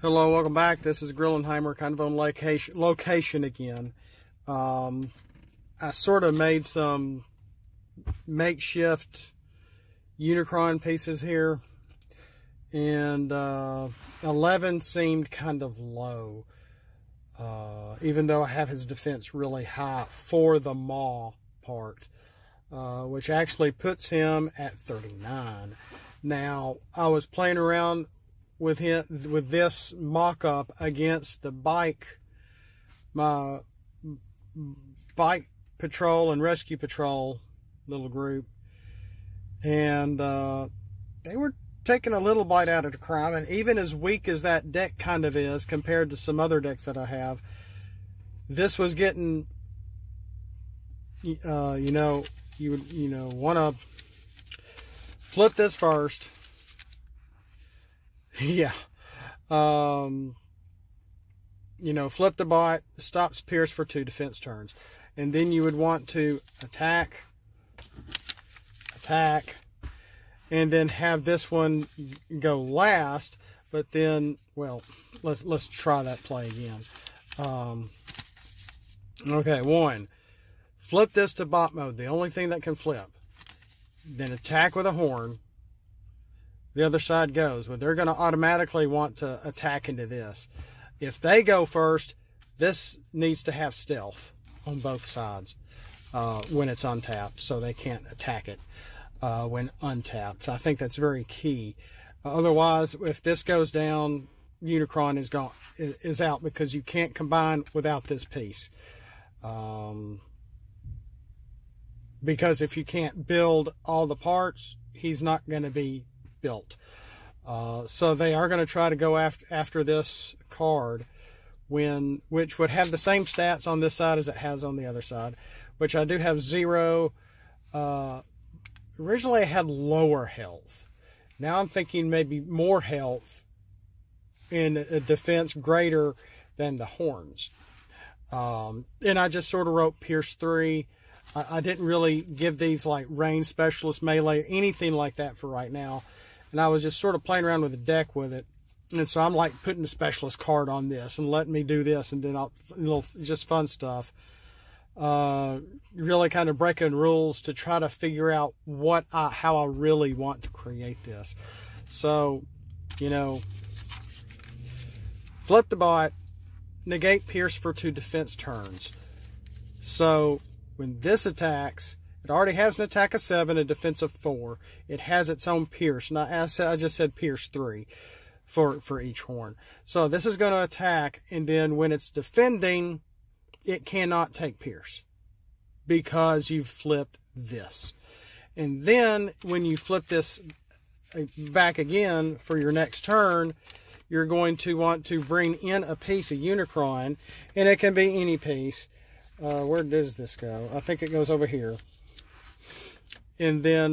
Hello, welcome back. This is Grillenheimer, kind of on location again. I sort of made some makeshift Unicron pieces here, and 11 seemed kind of low, even though I have his defense really high for the maw part, which actually puts him at 39. Now, I was playing around with this mock-up against the my bike patrol and rescue patrol little group, and they were taking a little bite out of the crime. And even as weak as that deck kind of is compared to some other decks that I have, this was getting you would want to flip this first. Yeah. Flip the bot, stops Pierce for 2 defense turns. And then you would want to attack, and then have this one go last. But then, well, let's try that play again. Okay, 1. Flip this to bot mode, the only thing that can flip. Then attack with a horn. The other side goes. Well, they're going to automatically want to attack into this. If they go first, this needs to have stealth on both sides when it's untapped, so they can't attack it when untapped. So I think that's very key. Otherwise, if this goes down, Unicron is out, because you can't combine without this piece. Because if you can't build all the parts, he's not going to be built. So they are going to try to go after this card, which would have the same stats on this side as it has on the other side, which I do have 0. Originally I had lower health. Now I'm thinking maybe more health in a defense greater than the horns. And I just sort of wrote Pierce 3. I didn't really give these like range specialist, melee, anything like that for right now. And I was just sort of playing around with the deck with it. And so I'm like putting the specialist card on this and letting me do this, and then just fun stuff. Really kind of breaking rules to try to figure out how I really want to create this. So, flip the bot, negate Pierce for 2 defense turns. So when this attacks, it already has an attack of 7, a defense of 4. It has its own Pierce. Now, I just said Pierce 3 for each horn. So this is going to attack, and then when it's defending, it cannot take Pierce because you've flipped this. And then when you flip this back again for your next turn, you're going to want to bring in a piece of Unicron, and it can be any piece. Where does this go? I think it goes over here. And then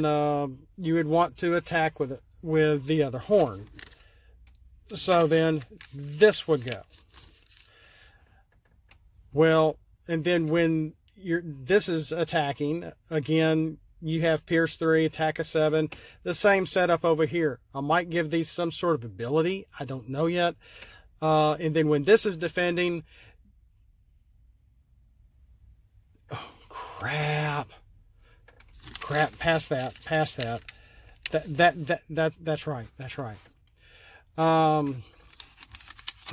you would want to attack with the other horn. So then this would go. Well, and then when this is attacking, again, you have Pierce 3, attack of 7. The same setup over here. I might give these some sort of ability. I don't know yet. And then when this is defending, oh, crap, past that. That's right.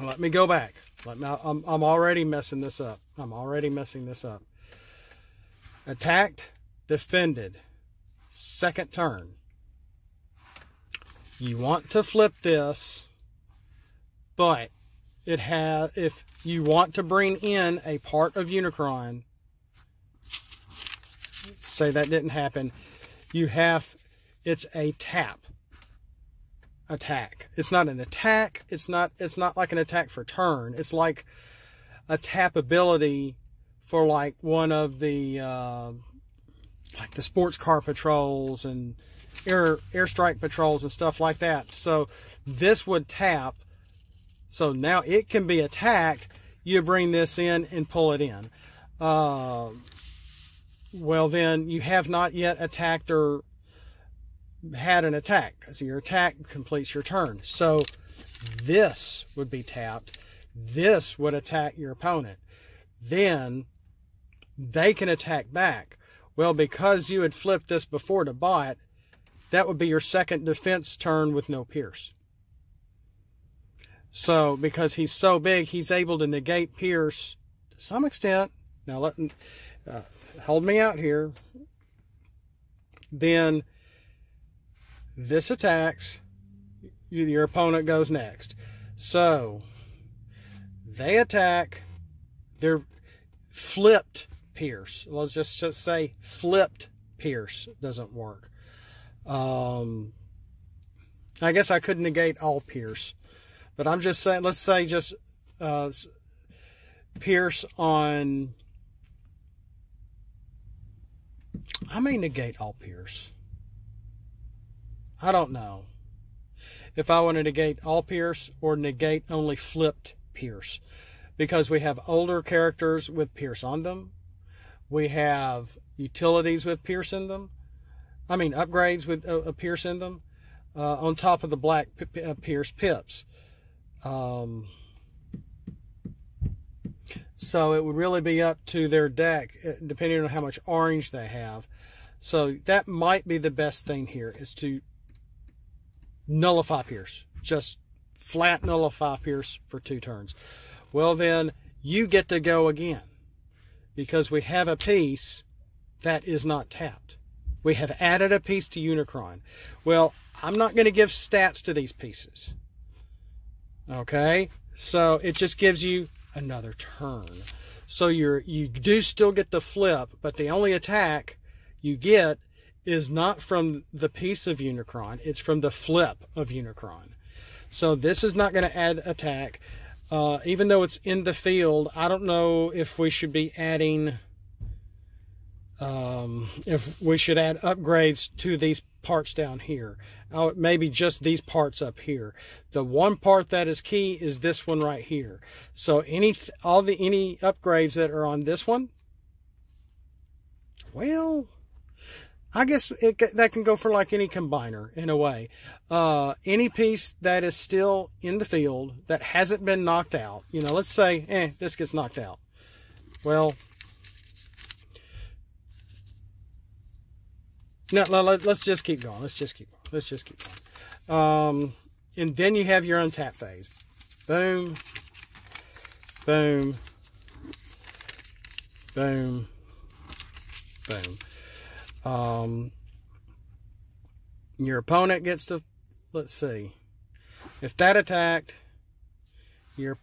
Let me go back. I'm already messing this up. Attacked, defended, second turn. You want to flip this, but if you want to bring in a part of Unicron, say that didn't happen, it's a tap attack. It's not an attack. It's not like an attack for turn. It's like a tap ability for like one of the like the sports car patrols and airstrike patrols and stuff like that. So this would tap. So now it can be attacked. You bring this in and pull it in. Well, then you have not yet attacked or had an attack. So your attack completes your turn. So this would be tapped. This would attack your opponent. Then they can attack back. Well, because you had flipped this before to bot, that would be your second defense turn with no pierce. So, because he's so big, he's able to negate pierce to some extent. Now, hold me out here. Then this attacks. Your opponent goes next. So, they attack. They're flipped pierce. Let's just say flipped pierce doesn't work. I guess I could negate all pierce. But I'm just saying, let's say just pierce on... I may negate all pierce. I don't know if I want to negate all pierce or negate only flipped pierce. Because we have older characters with pierce on them. We have utilities with pierce in them. I mean, upgrades with a pierce in them. On top of the black pierce pips. So it would really be up to their deck, depending on how much orange they have. So that might be the best thing here, is to nullify pierce. Just flat nullify pierce for 2 turns. Well, then you get to go again, because we have a piece that is not tapped. We have added a piece to Unicron. Well, I'm not going to give stats to these pieces. Okay? So it just gives you another turn. So you do still get the flip, but the only attack you get is not from the piece of Unicron. It's from the flip of Unicron. So this is not going to add attack. Even though it's in the field, I don't know if we should be adding... if we should add upgrades to these parts down here. Maybe just these parts up here. The one part that is key is this one right here. So any upgrades that are on this one, well, I guess that can go for like any combiner in a way. Any piece that is still in the field that hasn't been knocked out, you know, let's say, this gets knocked out. Well, no, let's just keep going. Let's just keep going. And then you have your untap phase. Boom, boom, boom, boom. Your opponent gets to, let's see, if that attacked, let's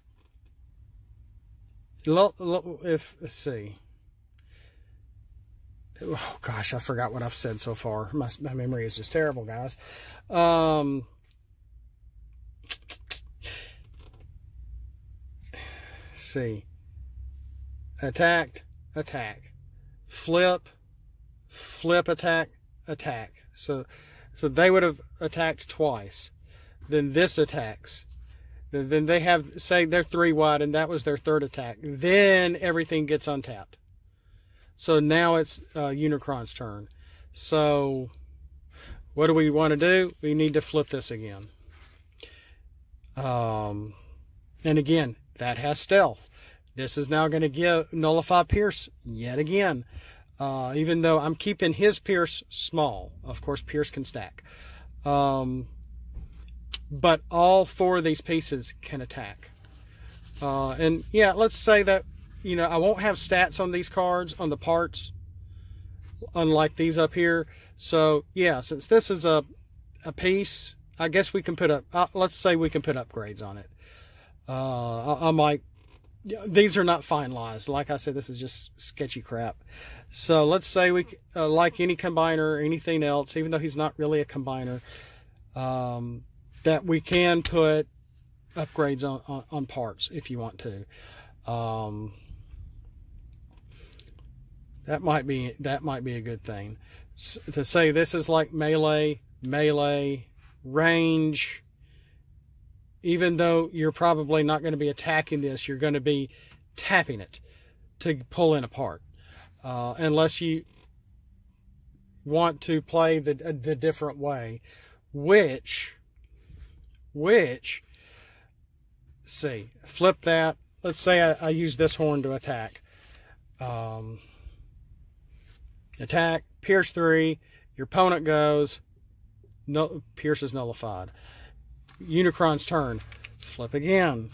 see. Oh gosh, I forgot what I've said so far. My memory is just terrible, guys. See. Attacked, attack. Flip, attack, attack. So they would have attacked twice. Then this attacks. Then they have, say they're 3 wide and that was their 3rd attack. Then everything gets untapped. So now it's Unicron's turn. So what do we want to do? We need to flip this again. And again, that has stealth. This is now going to nullify pierce yet again. Even though I'm keeping his pierce small. Of course, pierce can stack. But all 4 of these pieces can attack. And yeah, let's say that, you know, I won't have stats on these cards, on the parts, unlike these up here. So, yeah, since this is a piece, I guess we can put up, let's say we can put upgrades on it. I might, these are not finalized. Like I said, this is just sketchy crap. So, let's say we, like any combiner or anything else, even though he's not really a combiner, that we can put upgrades on parts if you want to. That might be a good thing. To say this is like melee, range, even though you're probably not going to be attacking this, you're going to be tapping it to pull in a part. Unless you want to play the different way, which see, flip that. Let's say I use this horn to attack. Attack, pierce 3, your opponent goes, no, pierce is nullified. Unicron's turn, flip again.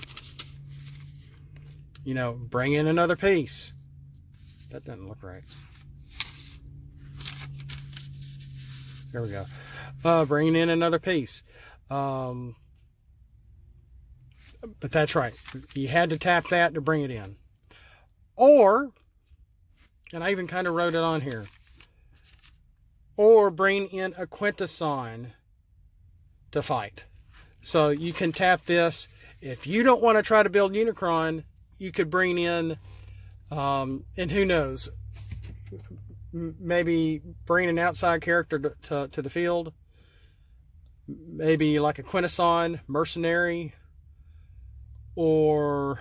You know, bring in another piece. That doesn't look right. There we go. Bringing in another piece. But that's right. You had to tap that to bring it in. Or, and I even kind of wrote it on here, or bring in a Quintesson to fight. So you can tap this. If you don't want to try to build Unicron, you could bring in, and who knows, maybe bring an outside character to the field. Maybe like a Quintesson, Mercenary, or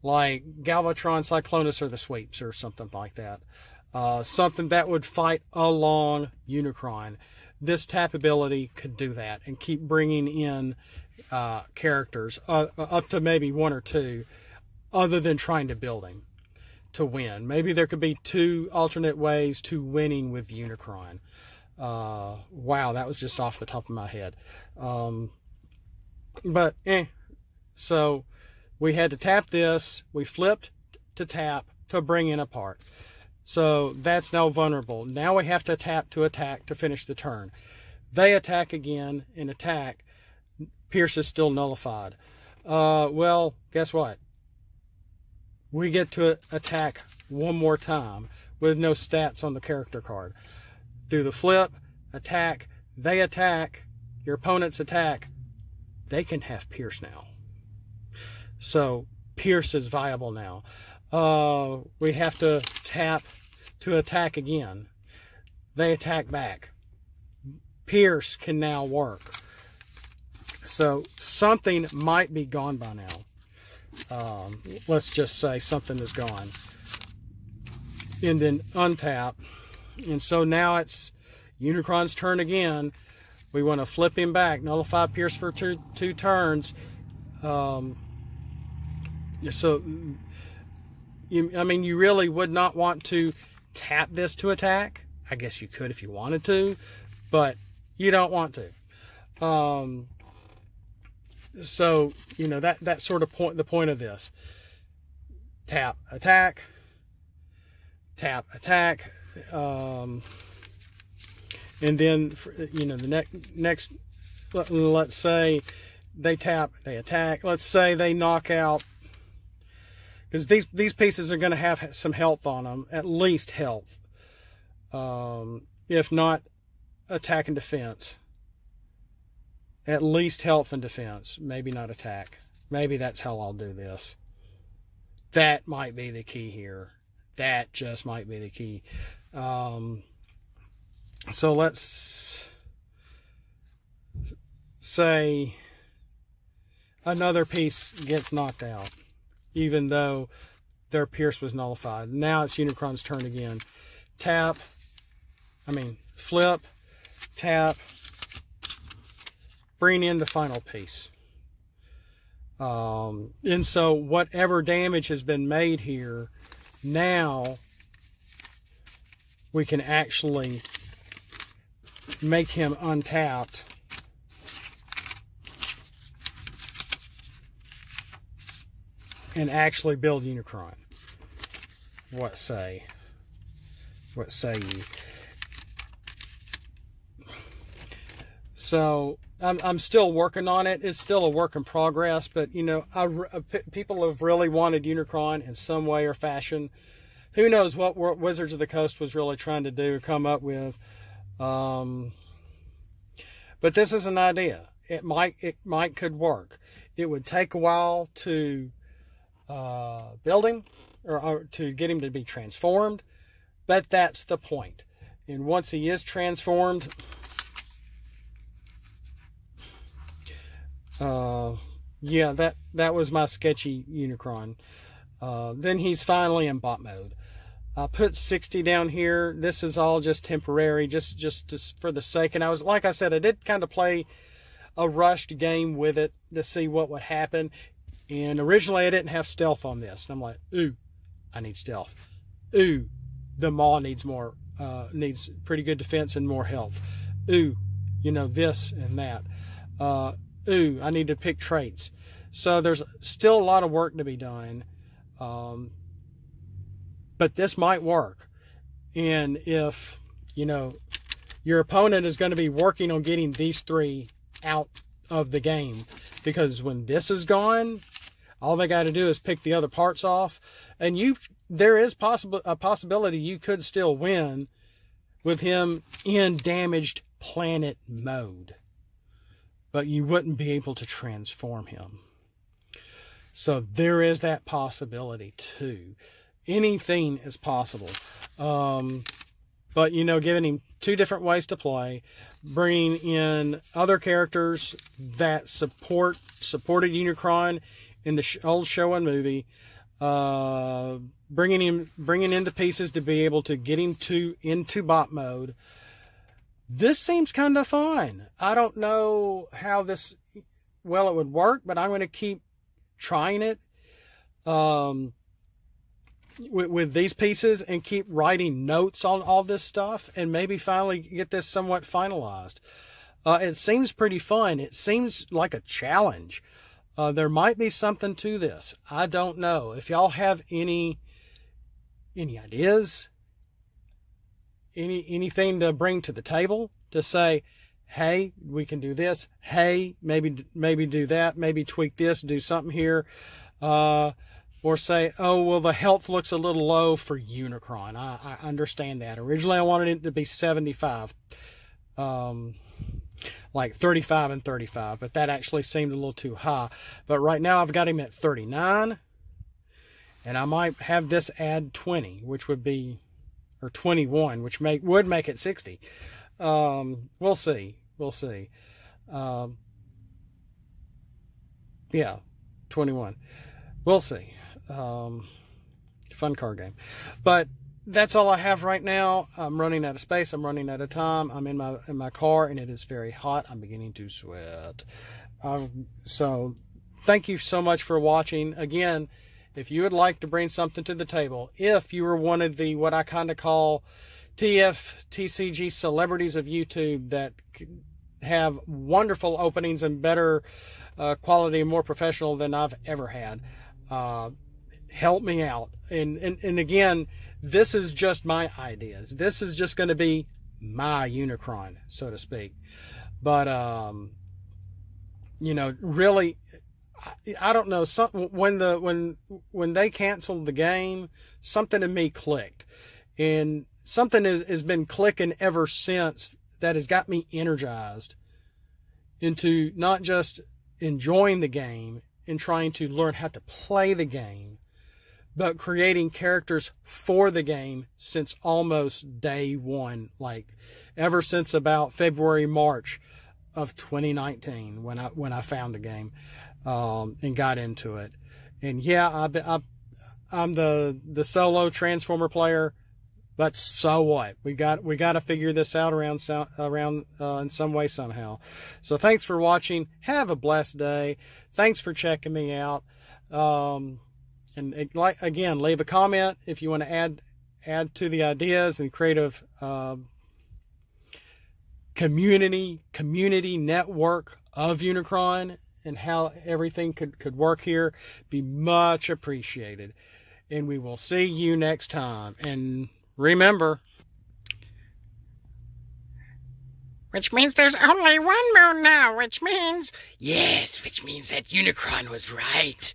like Galvatron, Cyclonus, or the Sweeps, or something like that. Something that would fight along Unicron. This tap ability could do that and keep bringing in characters, up to maybe 1 or 2, other than trying to build him to win. Maybe there could be 2 alternate ways to winning with Unicron. Wow, that was just off the top of my head. So we had to tap this. We flipped to tap to bring in a part. So that's now vulnerable. Now we have to tap to attack to finish the turn. They attack again, and attack. Pierce is still nullified. Well, guess what? We get to attack one more time with no stats on the character card. Do the flip, attack, they attack, your opponents attack. They can have Pierce now. So Pierce is viable now. We have to tap to attack again. They attack back. Pierce can now work. So something might be gone by now. Let's just say something is gone. And then untap. And so now it's Unicron's turn again. We want to flip him back. Nullify Pierce for two turns. I mean, you really would not want to tap this to attack. I guess you could if you wanted to, but you don't want to. So, you know, that's sort of the point of this. Tap, attack. Tap, attack. And then, you know, the next, let's say they tap, they attack. Let's say they knock out, because these pieces are going to have some health on them, at least health. If not attack and defense. At least health and defense. Maybe not attack. Maybe that's how I'll do this. That might be the key here. That just might be the key. So let's say another piece gets knocked out, even though their Pierce was nullified. Now it's Unicron's turn again. Flip, tap, bring in the final piece. And so whatever damage has been made here, now we can actually make him untapped. And actually build Unicron. What say you? So I'm still working on it. It's still a work in progress, but you know, people have really wanted Unicron in some way or fashion. Who knows what Wizards of the Coast was really trying to do, come up with. But this is an idea. It could work. It would take a while to build him, or to get him to be transformed, but that's the point. And once he is transformed, yeah, that was my sketchy Unicron. Then he's finally in bot mode. I put 60 down here. This is all just temporary, just for the sake. And like I said, I did kind of play a rushed game with it to see what would happen. And originally I didn't have stealth on this. And I'm like, ooh, I need stealth. Ooh, the Maw needs more, needs pretty good defense and more health. Ooh, you know, this and that. Ooh, I need to pick traits. So there's still a lot of work to be done. But this might work. And if, you know, your opponent is going to be working on getting these three out of the game, because when this is gone, all they got to do is pick the other parts off, and there is a possibility you could still win with him in damaged planet mode, but you wouldn't be able to transform him. So there is that possibility too. Anything is possible. But, you know, giving him two different ways to play, bringing in other characters that supported Unicron in the old show and movie, bringing in the pieces to be able to get him into bot mode. This seems kind of fun. I don't know how it would work, but I'm going to keep trying it with these pieces and keep writing notes on all this stuff, and maybe finally get this somewhat finalized. It seems pretty fun. It seems like a challenge. There might be something to this. I don't know. If y'all have any ideas, anything to bring to the table to say, hey, we can do this. Hey, maybe do that. Maybe tweak this, do something here. Or say, oh, well, the health looks a little low for Unicron. I understand that. Originally, I wanted it to be 75. Like 35 and 35. But that actually seemed a little too high. But right now, I've got him at 39. And I might have this add 20, which would be, or 21, which would make it 60. We'll see. We'll see. Yeah, 21. We'll see. Fun card game. But that's all I have right now. I'm running out of space. I'm running out of time. I'm in my car, and it is very hot. I'm beginning to sweat. So thank you so much for watching. Again, if you would like to bring something to the table, if you were one of the, what I kind of call TCG celebrities of YouTube that have wonderful openings and better quality and more professional than I've ever had, help me out. And again, this is just my ideas. This is just going to be my Unicron, so to speak. But, you know, really, I don't know. When they canceled the game, something in me clicked. And something has been clicking ever since that has got me energized into not just enjoying the game and trying to learn how to play the game, but creating characters for the game since almost day one, like ever since about February, March of 2019 when I found the game and got into it. And yeah, I'm the solo Transformer player, but so what? We got to figure this out around in some way somehow. So thanks for watching. Have a blessed day. Thanks for checking me out. And again, leave a comment if you want to add to the ideas and creative community network of Unicron and how everything could work here. Be much appreciated. And we will see you next time. And remember, which means there's only one moon now, which means that Unicron was right.